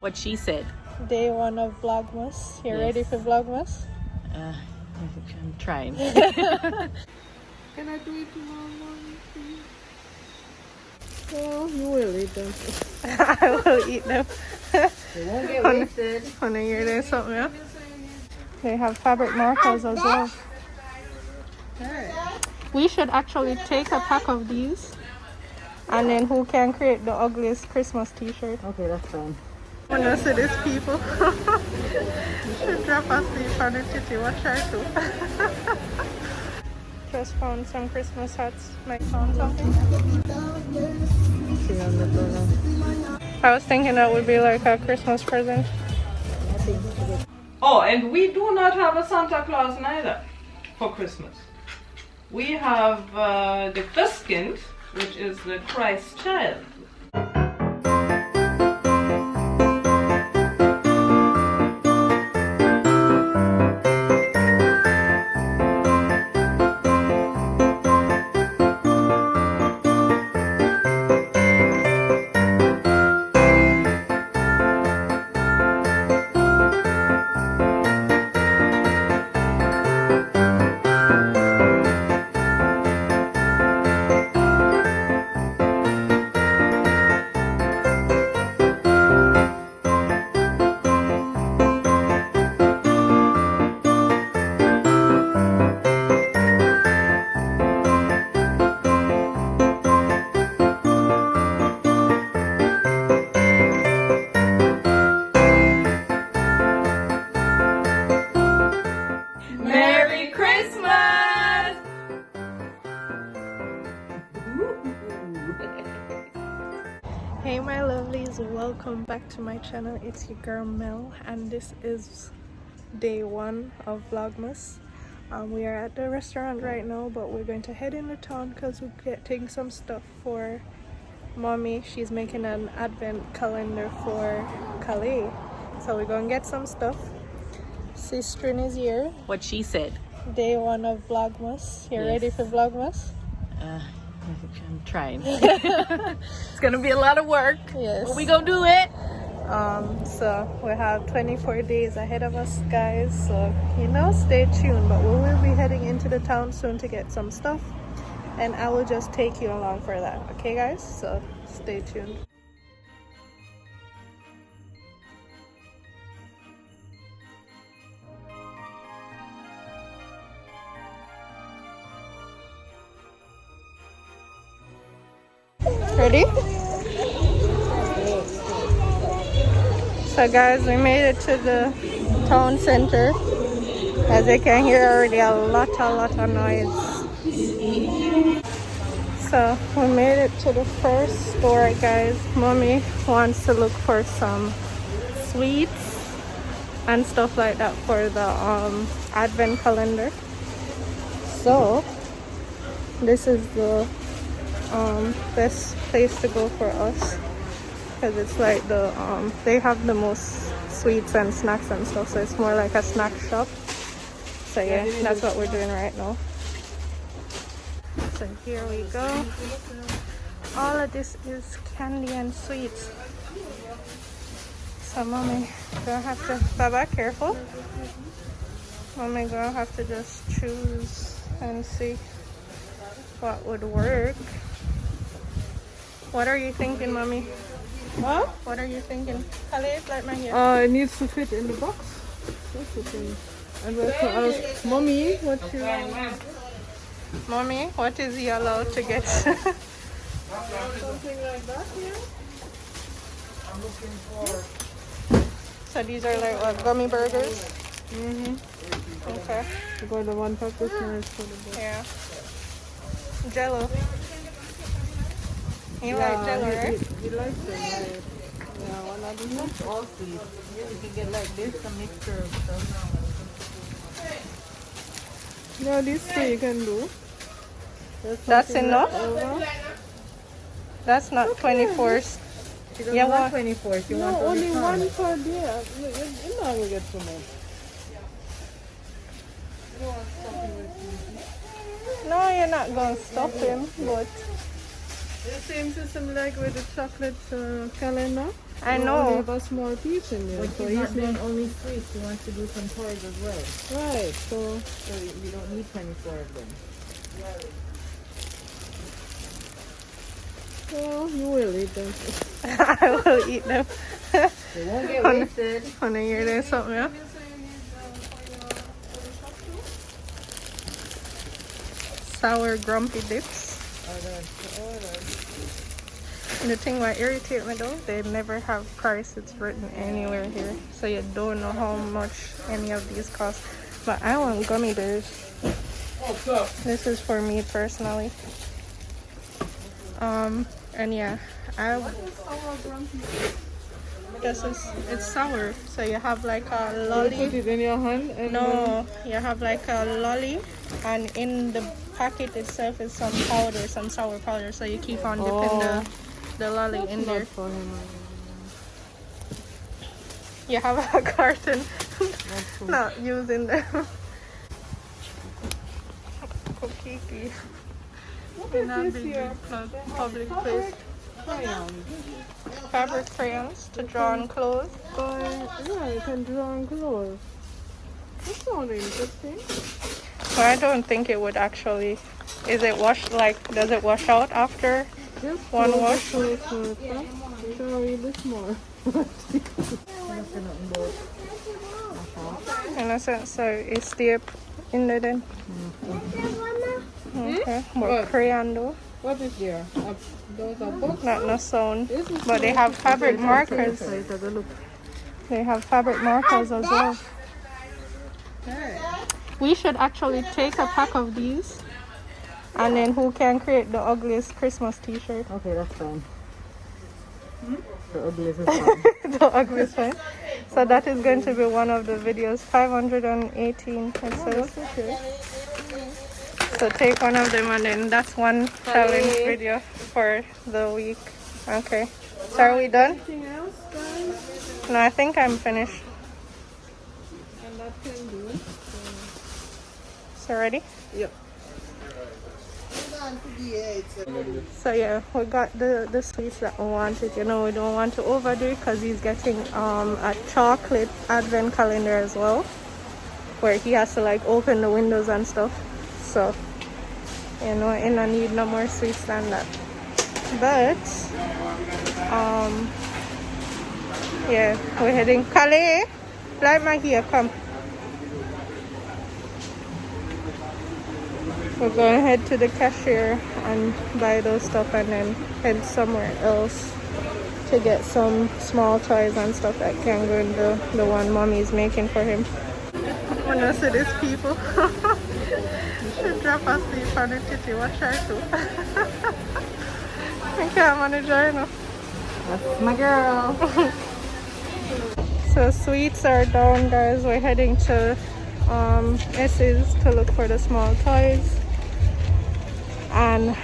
What she said. Day 1 of Vlogmas. You Yes. ready for Vlogmas? I'm trying. Can I do it tomorrow morning, please? Well, you will eat them. I will eat them. They won't get wasted. Honey, you're doing something else? They have fabric markers as well. We should actually take a pack of these. And then who can create the ugliest Christmas t-shirt? Okay, that's fine. I want to see these people. Should drop asleep on the titty. What try to? Just found some Christmas hats. Might found something. See on the burner. I was thinking that would be like a Christmas present. Oh, and we do not have a Santa Claus neither for Christmas. We have the Christkind, which is the Christ child. Merry Christmas! Hey my lovelies, welcome back to my channel. It's your girl Mel and this is day 1 of Vlogmas. We are at the restaurant right now, but we're going to head into town because we're getting some stuff for mommy. She's making an advent calendar for Calais, so we're going to get some stuff. Sister is here. What she said. Day 1 of Vlogmas. You Yes. ready for Vlogmas? I'm trying. It's gonna be a lot of work. Yes. But we gonna do it. So we have 24 days ahead of us, guys, so you know, stay tuned. But we will be heading into the town soon to get some stuff, and I will just take you along for that, okay guys? So stay tuned. Ready? So guys, we made it to the town center. As you can hear already, a lot of noise. So we made it to the first store, guys. Mommy wants to look for some sweets and stuff like that for the Advent Calendar. So this is the best place to go for us, because it's like the they have the most sweets and snacks and stuff, so it's more like a snack shop. So yeah, that's what we're doing right now. So here we go. All of this is candy and sweets. So mommy gonna have to, Baba, careful. Mommy gonna have to just choose and see what would work. What are you thinking, mommy? What? What are you thinking? Calais, like my hair. It needs to fit in the box. That's the thing. And we'll ask mommy what you want. Mommy, what is he allowed to get? Something like that here. I'm looking for. So these are like what, gummy burgers? Okay. You got the one pack this one is for the box. Yeah. Jello. You like Jello, right? He likes it, right? Yeah, one of these ones all sweet. You can get like this, a mixture of stuff. No, these two you can do. That's enough? Over. That's not 24. She doesn't Yeah, want what? 24. She wants only one per day. You're not going to get so much. You want something with No, you're not going to stop him, but the same system like with the chocolate calendar. I We only know. have a small piece in there. But So he's not he's doing not only sweets. He wants to do some toys as well. right. So So we don't need 24 of them. well, you will eat them. I will eat them. They won't get wasted. Wanna hear there's something else? Sour grumpy dips. The thing that irritates me though, they never have prices written anywhere here. So you don't know how much any of these cost. But I want gummy bears. This is for me personally. And yeah, it's sour. So you have like a You lolly. put it in your hand and No, you have like a lolly, and in the packet itself is some powder, some sour powder. So you keep on dipping the lolly in there. for him. You have a carton, not using them. Cookie. What In a is this big here? public place. Crayon. Fabric crayons to draw on clothes. Yeah, you can draw on clothes. That sounds interesting. Well, I don't think it would actually. Is it washed? Like, does it wash out after Yes, one wash? Shall we this more? In a sense, so it's deep in there then. Okay, but What? crayon though, What is there? Those are books. not no sound. This is But they have fabric markers. They have fabric markers as well. We should actually take a pack of these, and then who can create the ugliest Christmas t-shirt? Okay, that's fine. The ugliest is fine. The ugliest one. So that is going to be one of the videos. 518 it says. So take one of them, and then that's one challenge video for the week. Okay. So are we done? Anything else, guys? No, I think I'm finished. And that can do. So ready? Yep. So yeah, we got the sweets that we wanted. You know, we don't want to overdo it because he's getting a chocolate Advent calendar as well, where he has to like open the windows and stuff. So you know, I don't need no more sweets than that. But yeah, we're heading. Kale, light my here, come. We're going to head to the cashier and buy those stuff, and then head somewhere else to get some small toys and stuff that can go in the one mommy's making for him. When I see these people, she drop asleep on the titty. What try to? I can't manage her, you know. That's my girl. So sweets are down, guys. We're heading to S's to look for the small toys and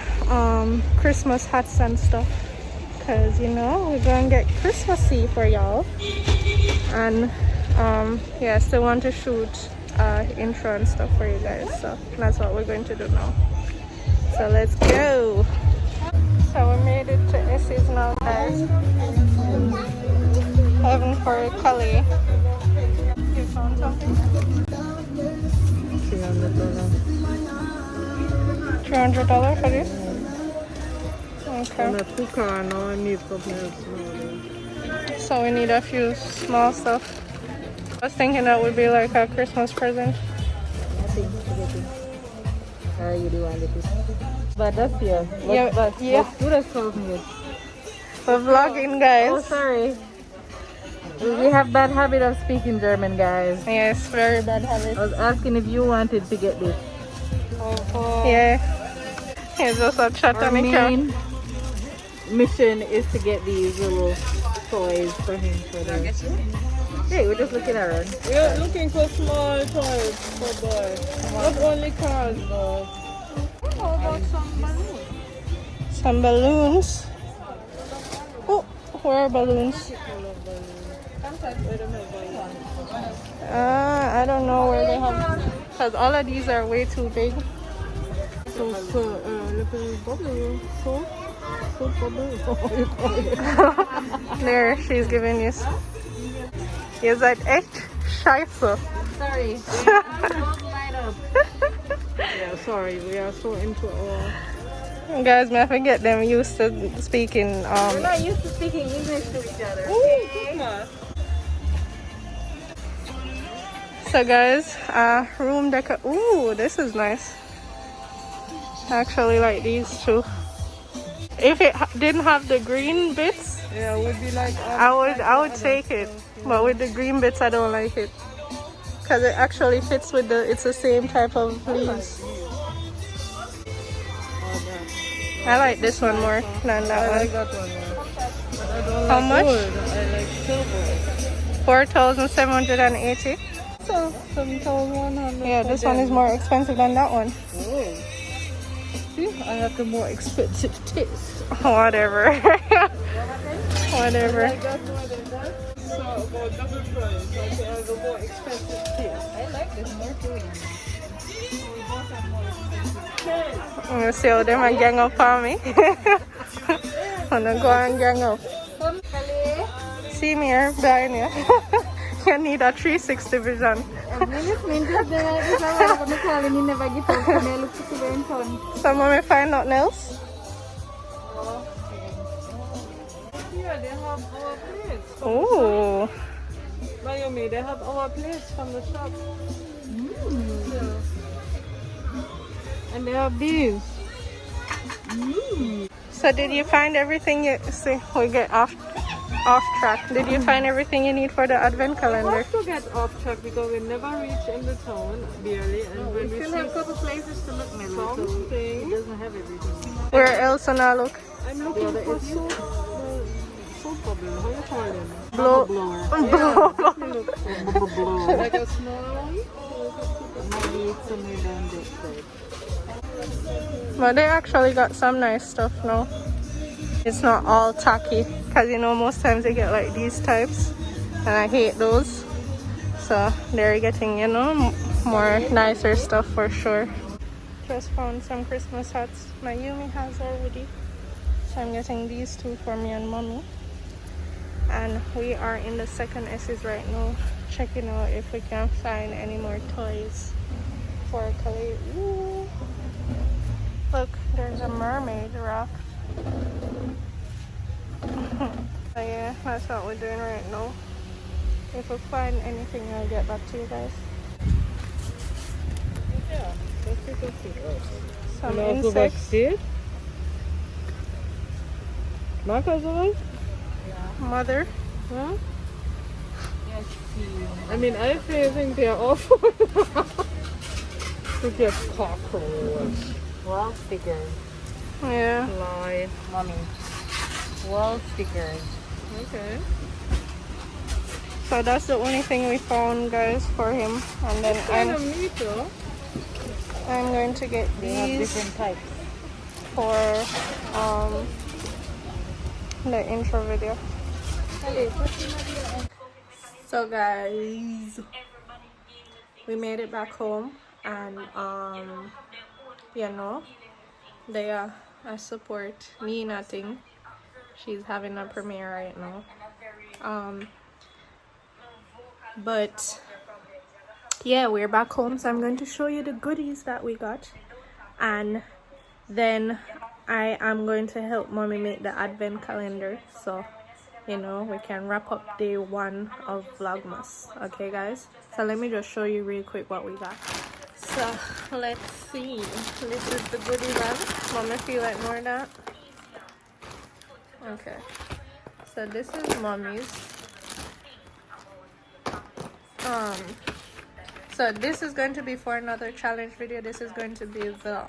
Christmas hats and stuff, because you know we're gonna get Christmassy for y'all. And yeah, still want to shoot intro and stuff for you guys, so that's what we're going to do now. So let's go. So we made it to S's now, guys. Heaven for a collie. You found something? $300 for this? Okay. So we need a few small stuff. I was thinking that would be like a Christmas present. You do want it. But that's here. Yeah, yeah. Let's do this close me. We're vlogging, guys. Oh, sorry. We have bad habit of speaking German, guys. Yes, very bad habit. I was asking if you wanted to get this. Yeah. Here's just a chat Our on the car. main mission is to get these little toys for him for the... Hey, we're just looking around. We're looking for small toys for boys. Not only cars, though. How about some balloons? Some balloons. Oh, where are balloons? I don't know where they have, because all of these are way too big. So little bubble. So Soap bubble. There, she's giving you. Is that echt scheiße? Sorry. Light up. Yeah, sorry. We are so into our... Guys, may I forget them used to speaking. We're not used to speaking English to each other. Ooh, So guys, room decor. Ooh, this is nice. I actually like these two. If it didn't have the green bits, Yeah, it would be like. I would take it. But with the green bits, I don't like it. Cause it actually fits with the. It's the same type of leaves. I like this one more than I that like one. that one. Yeah. But I don't How like much? gold. I like silver. 4,780. So 7,100. Yeah, this one is more expensive than that one. Oh. See, I have the more expensive taste. Whatever. Whatever. I got more than that. So about double price. I have a more expensive taste. I like this more too. We both have more expensive taste. I'm gonna see how them and gang up on me. I'm gonna go and gang up. See me here, Brian. You need a 360 vision. So, mommy, find out else? Yeah, they have our plates. Oh, Naomi, they have our plates from the shop. Yeah. And they have these. so did you find everything you see? We get off track. Did you find everything you need for the Advent We calendar? have to get off track because we never reach in the town barely, and when we Still see have a couple places to look, Melly. So it something, doesn't have everything. Where else on I look? I'm looking for soap. Soap bubble. How you call them? Blow. Blower. Like a small one. Maybe it's somewhere down this side. But they actually got some nice stuff now. It's not all tacky, because you know most times they get like these types and I hate those. So they're getting, you know, more nicer stuff for sure. Just found some Christmas hats my Yumi has already. So I'm getting these two for me and mommy. And we are in the second S's right now, checking out if we can find any more toys for Khalid. Ooh. Look, there's a mermaid raft. So yeah, that's what we're doing right now. If we find anything, I'll get back to you guys. Yeah, that's pretty cool. Some And also insects. see? Marcus, right? Mother. Huh? Yes, see. I mean, I think they're awful. To get cockroach, Wall stickers. Yeah. fly. Mommy. Wall stickers. Okay. So that's the only thing we found, guys, for him. And then Kind of neat, though. I'm going to get They have these different types. for the intro video. So guys, we made it back home, and you know, they I support Nina thing. She's having a premiere right now. But yeah, we're back home, so I'm going to show you the goodies that we got, and then I am going to help mommy make the advent calendar, so you know we can wrap up day 1 of Vlogmas. Okay guys, so let me just show you real quick what we got. So let's see, this is the goodie bag. Mommy, feel like more of that? Okay, so this is mommy's. So this is going to be for another challenge video. This is going to be the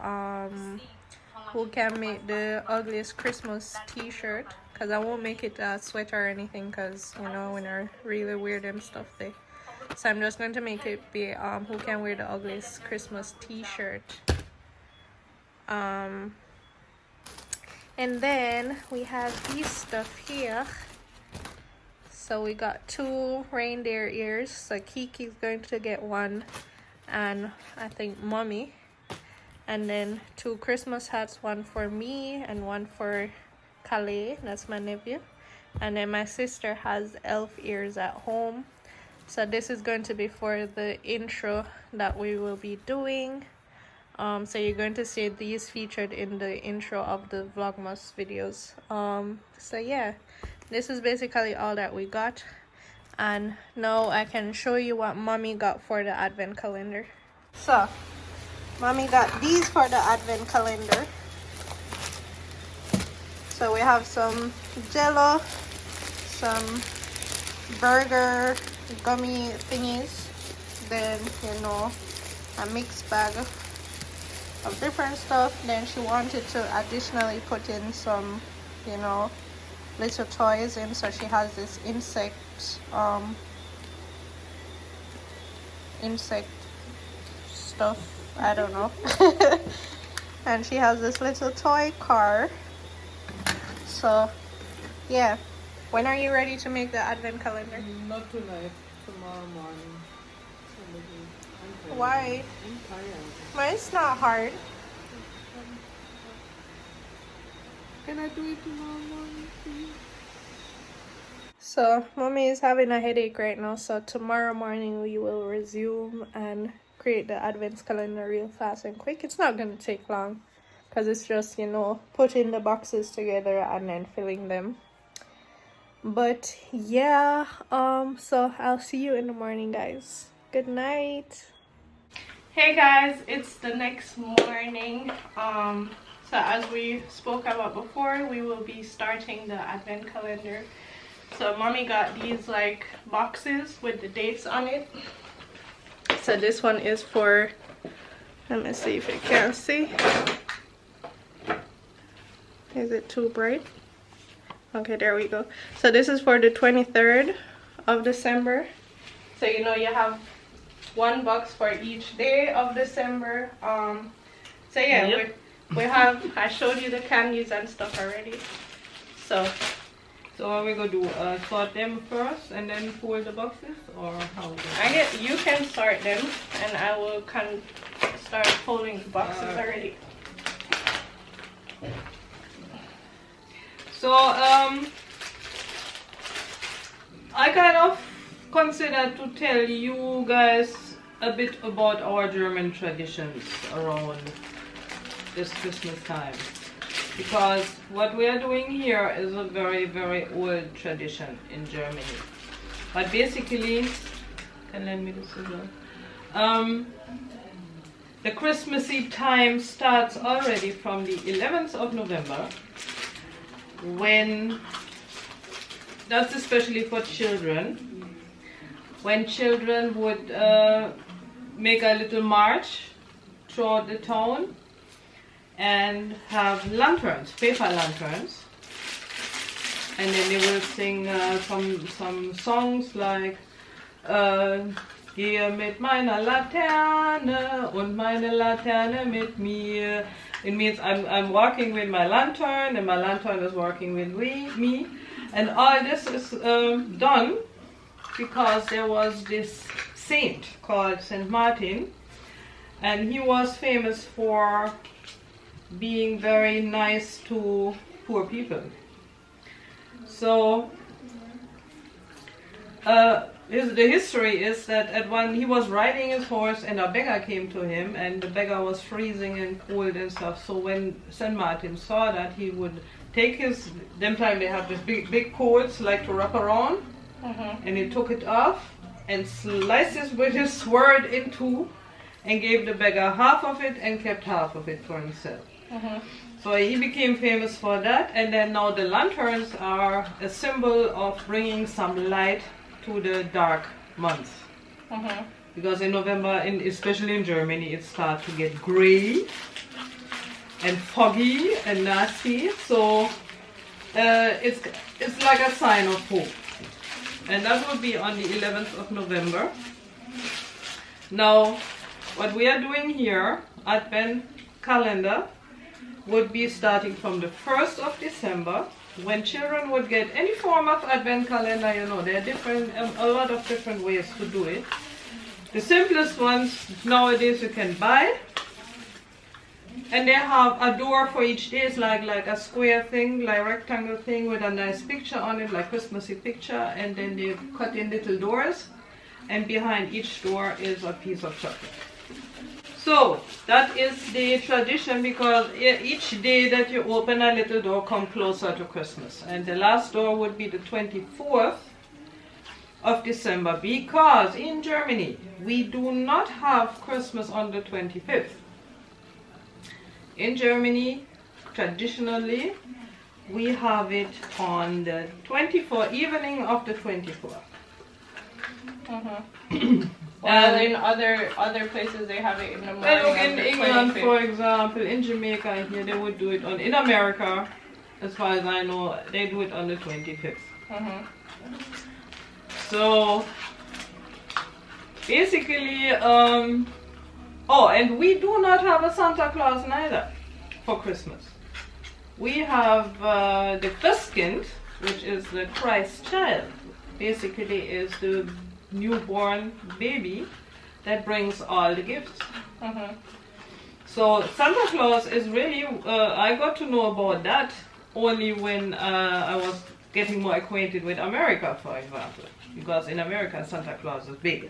who can make the ugliest Christmas t-shirt, because I won't make it a sweater or anything, because you know when they're really weird and stuff they. So I'm just going to make it be who can wear the ugliest Christmas t-shirt. And then we have these stuff here. So we got 2 reindeer ears. So Kiki's going to get 1, and I think mommy. And then 2 Christmas hats, 1 for me and 1 for Calais, that's my nephew, and then my sister has elf ears at home. So this is going to be for the intro that we will be doing. So you're going to see these featured in the intro of the Vlogmas videos. So yeah, this is basically all that we got. And now I can show you what mommy got for the Advent calendar. So mommy got these for the Advent calendar. So we have some Jello, some burger gummy thingies, then you know, a mixed bag of different stuff. Then she wanted to additionally put in some, you know, little toys in, so she has this insect stuff, I don't know. And she has this little toy car. So yeah, when are you ready to make the Advent calendar? Not tonight, tomorrow morning. Why? I'm tired. But it's not hard. Can I do it tomorrow morning, please? So mommy is having a headache right now, so tomorrow morning we will resume and create the Advent calendar real fast and quick. It's not going to take long because it's just, you know, putting the boxes together and then filling them. But yeah, so I'll see you in the morning, guys. Good night. Hey guys, it's the next morning. So as we spoke about before, we will be starting the Advent calendar. So mommy got these like boxes with the dates on it. So this one is for, let me see if you can see. Is it too bright? Okay, there we go. So this is for the 23rd of December. So you know, you have one box for each day of December. So yeah, Yep. we have, I showed you the candies and stuff already. So what we gonna do? Sort them first and then fold the boxes, or how? I guess you can sort them and I will start folding the boxes already. So I kind of consider to tell you guys a bit about our German traditions around this Christmas time, because what we are doing here is a very, very old tradition in Germany. But basically, can lend me the scissors. The Christmas Eve time starts already from the 11th of November, when, that's especially for children, when children would make a little march throughout the town and have lanterns, paper lanterns, and then they will sing some songs like Gehe mit meiner Laterne und meine Laterne mit mir. It means I'm walking with my lantern and my lantern is walking with me. And all this is done because there was this saint called Saint Martin, and he was famous for being very nice to poor people. So the history is that at one, he was riding his horse and a beggar came to him, and the beggar was freezing and cold and stuff. So when Saint Martin saw that, he would take his, them time they have this big coats like to wrap around, and he took it off and sliced it with his sword in two and gave the beggar half of it and kept half of it for himself. So he became famous for that, and then now the lanterns are a symbol of bringing some light to the dark months. Because in November, especially in Germany, it starts to get gray and foggy and nasty. So it's like a sign of hope. And that will be on the 11th of November. Now, what we are doing here, Advent Calendar, would be starting from the 1st of December, when children would get any form of Advent Calendar. You know, there are different, a lot of different ways to do it. The simplest ones nowadays you can buy, And they have a door for each day. It's like a square thing, like rectangle thing with a nice picture on it, like Christmassy picture. And then they cut in little doors. And behind each door is a piece of chocolate. So that is the tradition, because each day that you open a little door come closer to Christmas. And the last door would be the 24th of December, because in Germany we do not have Christmas on the 25th. In Germany, traditionally, we have it on the 24th, evening of the 24th. Well, in other places they have it in the morning. In England, for example, in Jamaica here, they would do it on. In America, as far as I know, they do it on the 25th. So basically, oh, and we do not have a Santa Claus neither for Christmas. We have the Christkind, which is the Christ child. Basically, is the newborn baby that brings all the gifts. So Santa Claus is really, I got to know about that only when I was getting more acquainted with America, for example. Because in America, Santa Claus is big.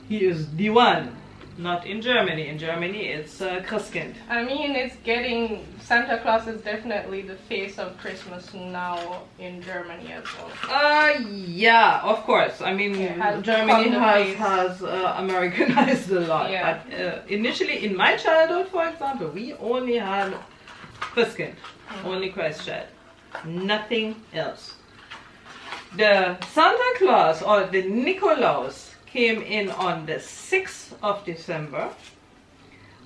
He is the one. Not in Germany. In Germany, it's Christkind. I mean, it's getting, Santa Claus is definitely the face of Christmas now in Germany as well. Yeah, of course. I mean, Germany has Americanized a lot. Yeah. But initially, in my childhood, for example, we only had Christkind, only Christ child, nothing else. The Santa Claus or the Nikolaus came in on the 6th of December,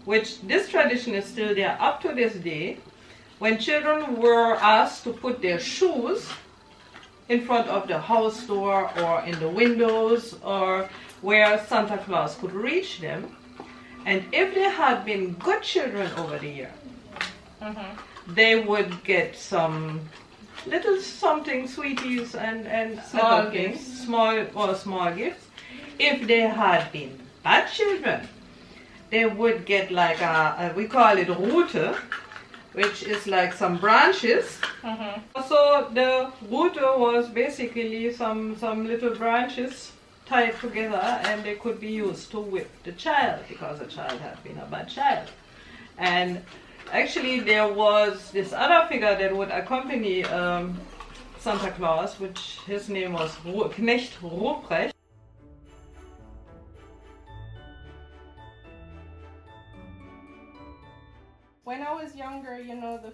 which this tradition is still there up to this day, when children were asked to put their shoes in front of the house door or in the windows or where Santa Claus could reach them. And if they had been good children over the year, they would get some little something, sweeties and Small other things, gifts. small gifts. If they had been bad children, they would get like we call it Rute, which is like some branches. So the Rute was basically some little branches tied together, and they could be used to whip the child because the child had been a bad child. And actually there was this other figure that would accompany Santa Claus, which his name was Knecht Ruprecht. When I was younger, you know, the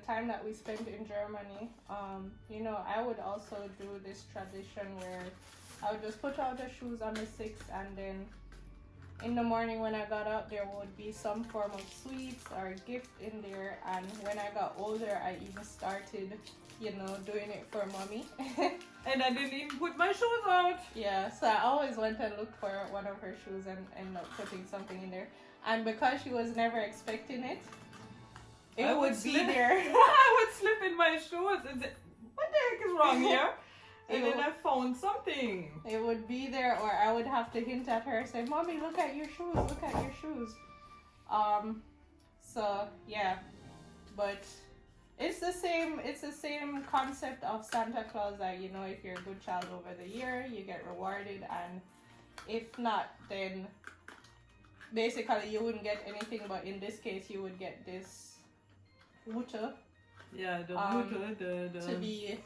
time that we spent in Germany, you know, I would also do this tradition where I would just put out the shoes on the 6th, and then in the morning when I got up, there would be some form of sweets or gift in there. And when I got older, I even started, you know, doing it for mommy. And I didn't even put my shoes out. Yeah, so I always went and looked for one of her shoes and end up putting something in there. And because she was never expecting it, it would be there. I would slip in my shoes and say, what the heck is wrong here? And then I found something. It would be there, or I would have to hint at her, say, Mommy, look at your shoes, look at your shoes. So yeah, but it's the same concept of Santa Claus, that, you know, if you're a good child over the year, you get rewarded, and if not, then basically you wouldn't get anything, but in this case you would get this Rute. Yeah, the Rute, the to be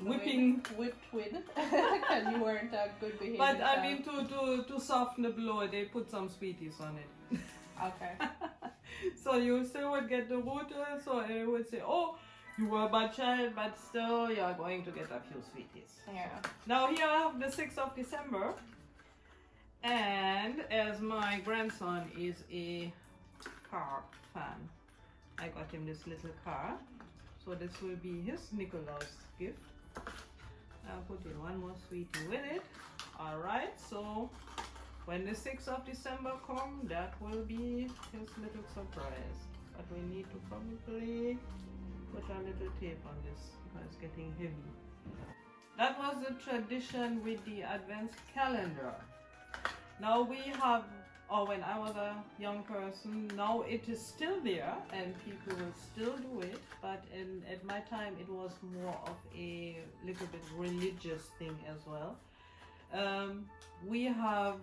whipped with because you weren't a good behavior. But I mean, to soften the blow, they put some sweeties on it. Okay. So you still would get the Rute, so they would say, oh, you were a bad child, but still you are going to get a few sweeties. Yeah. Now here I have the 6th of December. And as my grandson is a car fan, I got him this little car. So this will be his Nikolaus gift. I'll put in one more sweetie with it. Alright, so when the 6th of December comes, that will be his little surprise. But we need to probably put a little tape on this because it's getting heavy. That was the tradition with the Advent Calendar. Now we have or when I was a young person. Now it is still there and people will still do it, but at my time it was more of a little bit religious thing as well. We have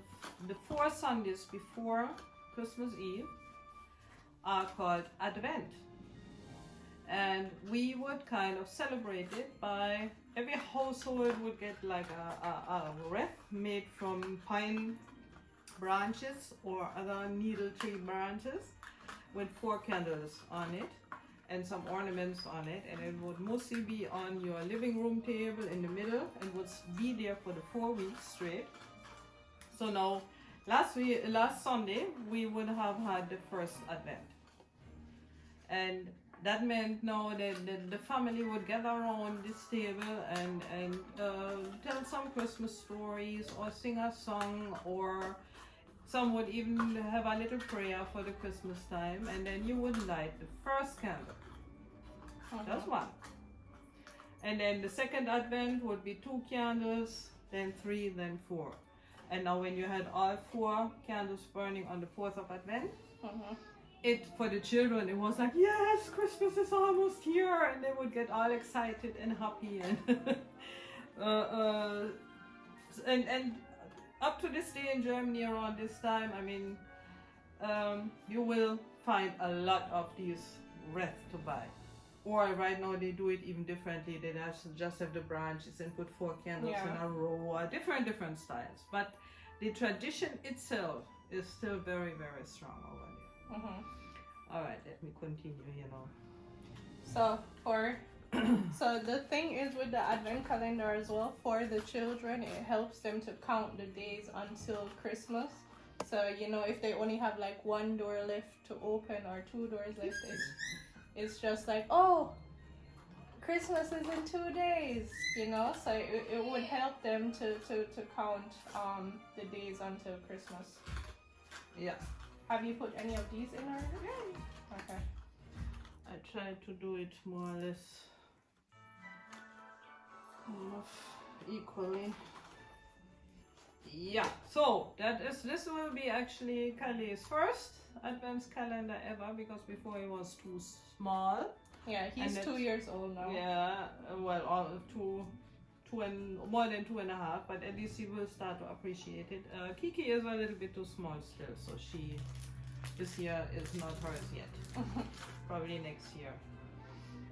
the 4 Sundays before Christmas Eve are called Advent. And we would kind of celebrate it by every household would get like a wreath made from pine branches or other needle tree branches with 4 candles on it and some ornaments on it, and it would mostly be on your living room table in the middle and would be there for the 4 weeks straight. So now last Sunday we would have had the first Advent, and that meant now that the family would gather around this table and tell some Christmas stories or sing a song, or some would even have a little prayer for the Christmas time, and then you would light the first candle. That's 1. And then the second Advent would be 2 candles, then 3, then 4. And now when you had all 4 candles burning on the 4th of Advent, for the children it was like, yes, Christmas is almost here, and they would get all excited and happy and and up to this day in Germany around this time, I mean, you will find a lot of these wreaths to buy. Or right now they do it even differently. They just have the branches and put 4 candles in a row, or different styles. But the tradition itself is still very, very strong over there. All right, let me continue, So so the thing is with the Advent calendar as well, for the children, it helps them to count the days until Christmas. So, if they only have like 1 door left to open or 2 doors left, it's just like, oh, Christmas is in 2 days, so it would help them to count the days until Christmas. Yeah. Have you put any of these in already? Yeah. Okay. I tried to do it more or less equally. Yeah, so this will be actually Kale's first Advent calendar ever, because before it was too small. Yeah, he's 2 years old now. Yeah, well, two and more than 2.5, but at least he will start to appreciate it. Kiki is a little bit too small still, so this year is not hers yet. Probably next year.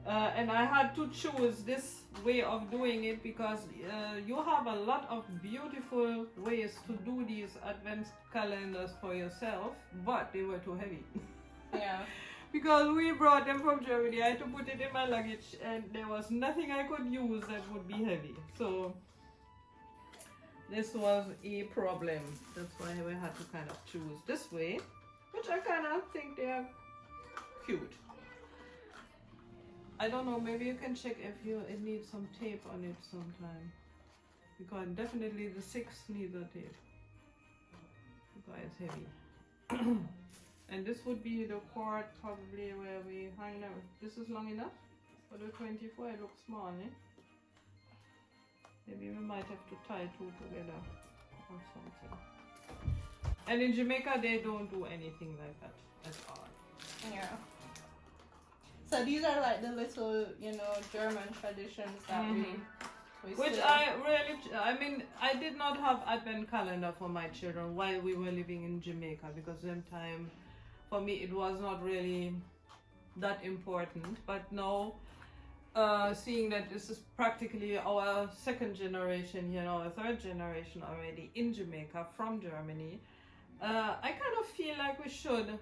And I had to choose this way of doing it because you have a lot of beautiful ways to do these Advent calendars for yourself, but they were too heavy. Yeah. Because we brought them from Germany, I had to put it in my luggage and there was nothing I could use that would be heavy. So this was a problem. That's why we had to kind of choose this way, which I kind of think they are cute. I don't know, maybe you can check if it needs some tape on it sometime. Because definitely the 6 needs a tape. Because it's heavy. And this would be the cord probably where we hang out. This is long enough for the 24. It looks small, eh? Maybe we might have to tie 2 together or something. And in Jamaica they don't do anything like that at all. Yeah. So these are like the little, German traditions that we which still... I did not have Advent calendar for my children while we were living in Jamaica, because at the time for me it was not really that important. But now, seeing that this is practically our 2nd generation, our 3rd generation already in Jamaica from Germany, I kind of feel like we should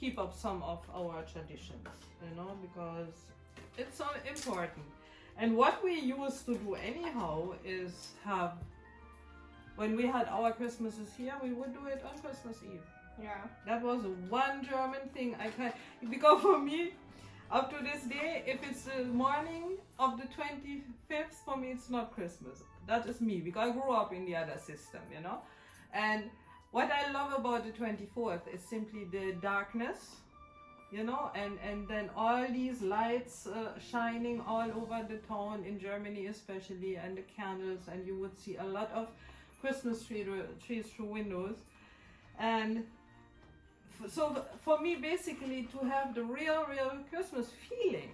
keep up some of our traditions, because it's so important. And what we used to do anyhow is have, when we had our Christmases here, we would do it on Christmas Eve. Yeah. That was one German thing because for me, up to this day, if it's the morning of the 25th, for me it's not Christmas. That is me, because I grew up in the other system, And what I love about the 24th is simply the darkness, and then all these lights shining all over the town in Germany especially, and the candles, and you would see a lot of Christmas trees through windows. And so for me, basically, to have the real Christmas feeling,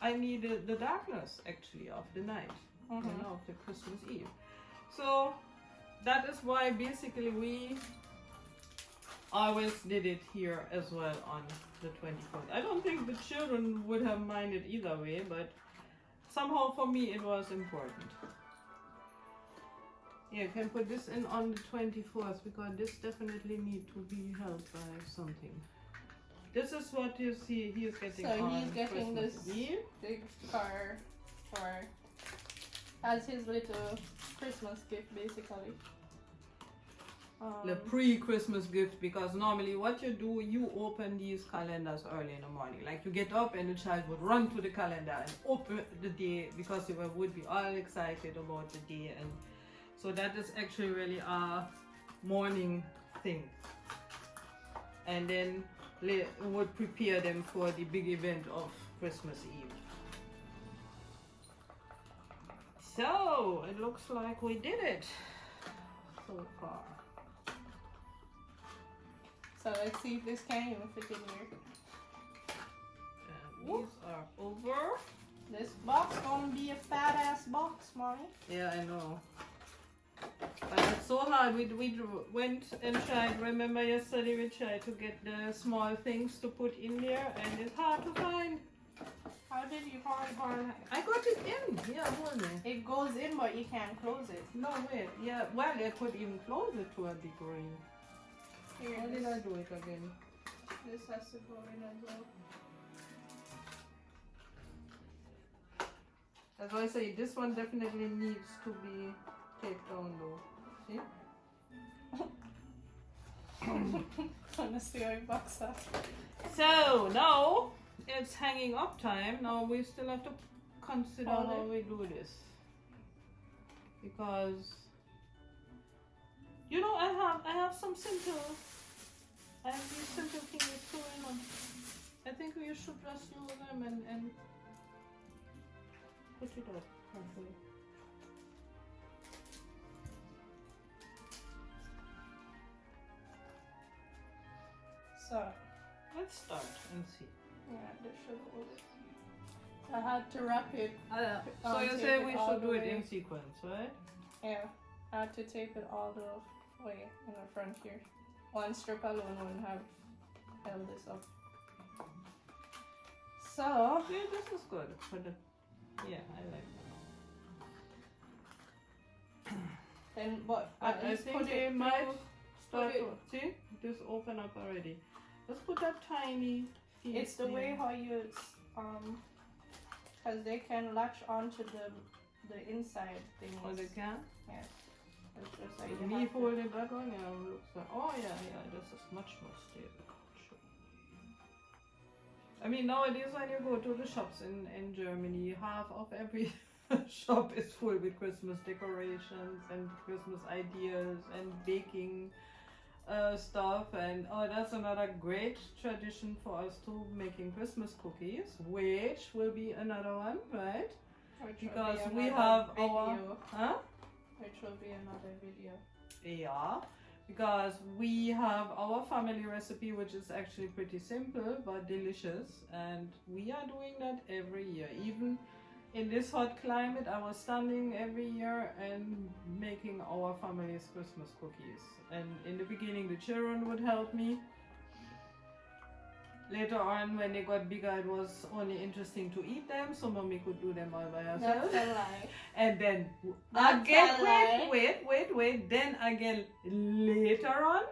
I needed the darkness actually of the night, you know, of the Christmas Eve. So that is why basically we always did it here as well on the 24th. I don't think the children would have minded either way, but somehow for me it was important. Yeah, you can put this in on the 24th because this definitely need to be held by something. This is what you see he's getting. So he's getting Christmas this Eve. big car for as his little Christmas gift, basically. The pre-Christmas gift, because normally what you do, you open these calendars early in the morning. Like you get up and the child would run to the calendar and open the day because they would be all excited about the day, and so that is actually really a morning thing. And then would prepare them for the big event of Christmas Eve. So it looks like we did it so far. So let's see if this can even fit in here. And these are over. This box gonna be a fat ass box, mommy. Yeah, I know. But it's so hard. We went and tried. Remember yesterday we tried to get the small things to put in there, and it's hard to find. How did you find it? I got it in. Yeah, hold me. It goes in, but you can't close it. No, wait. Yeah, well, I could even close it to a degree. Here, How did I do it again? this has to go in as well. As I say, this one definitely needs to be taped down though. See? Gonna see how it box up. So now it's hanging up time. Now we still have to consider Hold how it. we do this, because you know I have some simple. I have these simple things going on. I think we should just use them and put it up properly. So, Let's start and see. yeah, this should hold it. I had to wrap it. So you tape say it we all should the do it way. in sequence, right? Yeah, I had to tape it all the way in the front here. One strip alone wouldn't have held this up. So, Yeah, this is good for the. Yeah, I like that. then, but But at I least think put they it might through- start it- to see this open up already. Let's put that tiny piece. It's the way there. how you because they can latch onto the inside thing. Oh, they can. Yes. It's just like With you me have to- holding that one, yeah, it looks like. Oh yeah, this is much more stable. Sure. I mean, nowadays when you go to the shops in Germany, half of every shop is full with Christmas decorations and Christmas ideas and baking stuff, and oh, that's another great tradition for us too, making Christmas cookies, which will be another one, right? Which will Because be we another have video. our Which will be another video. Yeah, because we have our family recipe, which is actually pretty simple but delicious, and we are doing that every year. Even in this hot climate, I was standing every year and making our family's Christmas cookies. And in the beginning, the children would help me. Later on, when they got bigger, it was only interesting to eat them, so mommy could do them all by herself. That's a lie. And then That's again, a lie. wait. Then again, later on,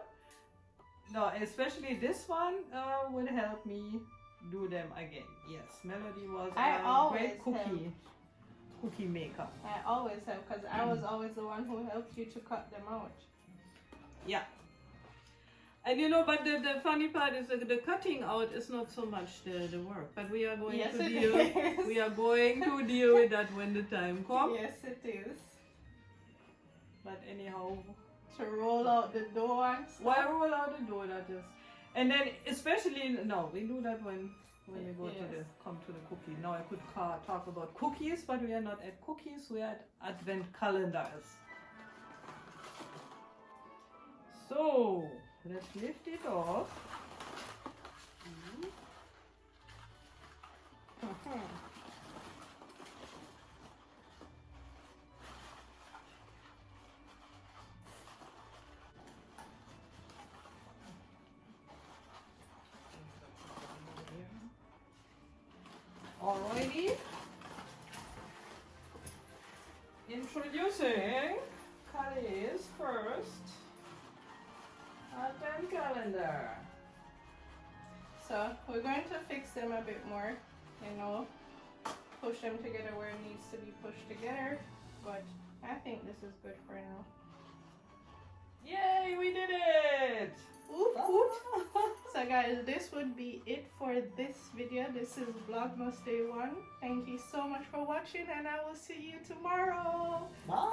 no, especially this one would help me do them again. Yes, Melody was I a always great cookie maker. I always have, because I was always the one who helped you to cut them out. Yeah. And you know, but the funny part is that the cutting out is not so much the work, but we are going Yes, to it deal. is. We are going to deal with that when the time comes. Yes, it is. But anyhow. To roll out the dough and stuff. Why roll out the dough, that is? And then especially, no, we do that when we go to come to the cookie. Now I could talk about cookies, but we are not at cookies, we are at Advent calendars. So, let's lift it off. Alrighty. Introducing Kali's first Advent Calendar. So we're going to fix them a bit more, you know, push them together where it needs to be pushed together, but I think this is good for now. Yay, we did it! Oop, oop. So guys, this would be it for this video. This is Vlogmas Day 1. Thank you so much for watching, and I will see you tomorrow. Bye.